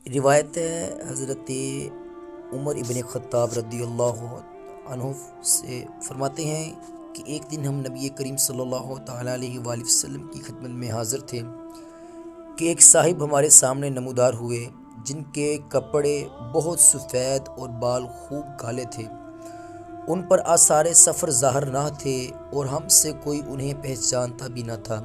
روایت ہے حضرت عمر ابن خطاب رضی اللہ عنہ سے فرماتے ہیں کہ ایک دن ہم نبی کریم صلی اللہ تعالیٰ علیہ وآلہ وسلم کی خدمت میں حاضر تھے کہ ایک صاحب ہمارے سامنے نمودار ہوئے جن کے کپڑے بہت سفید اور بال خوب کالے تھے۔ ان پر آثار سفر ظاہر نہ تھے اور ہم سے کوئی انہیں پہچانتا بھی نہ تھا،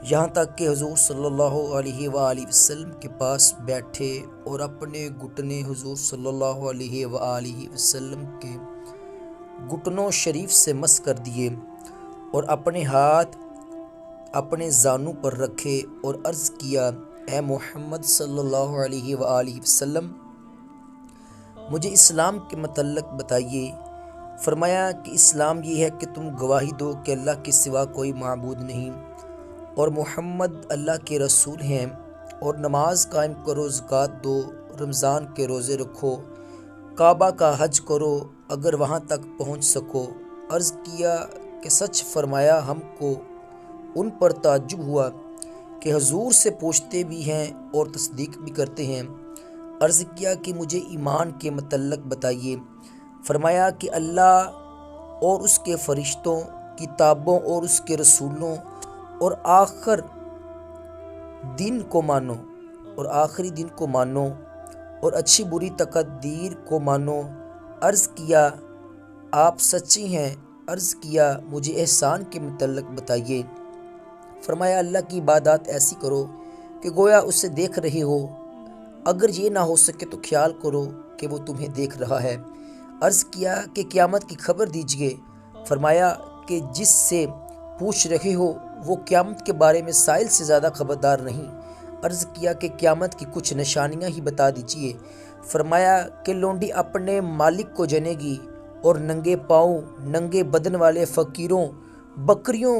یہاں تک کہ حضور صلی اللہ علیہ وآلہ وسلم کے پاس بیٹھے اور اپنے گھٹنے حضور صلی اللہ علیہ وآلہ وسلم کے گھٹنوں شریف سے مس کر دیے اور اپنے ہاتھ اپنے زانوں پر رکھے اور عرض کیا، اے محمد صلی اللہ علیہ وآلہ وسلم، مجھے اسلام کے متعلق بتائیے۔ فرمایا کہ اسلام یہ ہے کہ تم گواہی دو کہ اللہ کے سوا کوئی معبود نہیں اور محمد اللہ کے رسول ہیں، اور نماز قائم کرو، زکوٰۃ دو، رمضان کے روزے رکھو، کعبہ کا حج کرو اگر وہاں تک پہنچ سکو۔ عرض کیا کہ سچ۔ فرمایا ہم کو ان پر تعجب ہوا کہ حضور سے پوچھتے بھی ہیں اور تصدیق بھی کرتے ہیں۔ عرض کیا کہ مجھے ایمان کے متعلق بتائیے۔ فرمایا کہ اللہ اور اس کے فرشتوں، کتابوں اور اس کے رسولوں اور آخری دن کو مانو اور اچھی بری تقدیر کو مانو۔ عرض کیا آپ سچی ہیں۔ عرض کیا مجھے احسان کے متعلق بتائیے۔ فرمایا اللہ کی عبادات ایسی کرو کہ گویا اسے دیکھ رہے ہو، اگر یہ نہ ہو سکے تو خیال کرو کہ وہ تمہیں دیکھ رہا ہے۔ عرض کیا کہ قیامت کی خبر دیجیے۔ فرمایا کہ جس سے پوچھ رہے ہو وہ قیامت کے بارے میں سائل سے زیادہ خبردار نہیں۔ عرض کیا کہ قیامت کی کچھ نشانیاں ہی بتا دیجیے۔ فرمایا کہ لونڈی اپنے مالک کو جنے گی اور ننگے پاؤں ننگے بدن والے فقیروں بکریوں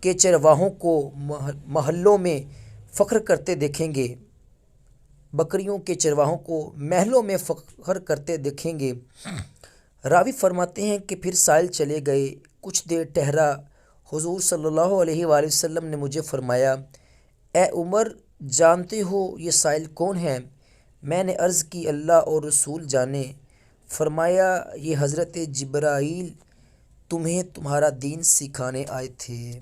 کے چرواہوں کو محلوں میں فخر کرتے دیکھیں گے۔ راوی فرماتے ہیں کہ پھر سائل چلے گئے۔ کچھ دیر ٹھہرا، حضور صلی اللہ علیہ وآلہ وسلم نے مجھے فرمایا، اے عمر، جانتے ہو یہ سائل کون ہے؟ میں نے عرض کی اللہ اور رسول جانے۔ فرمایا یہ حضرت جبرائیل تمہیں تمہارا دین سکھانے آئے تھے۔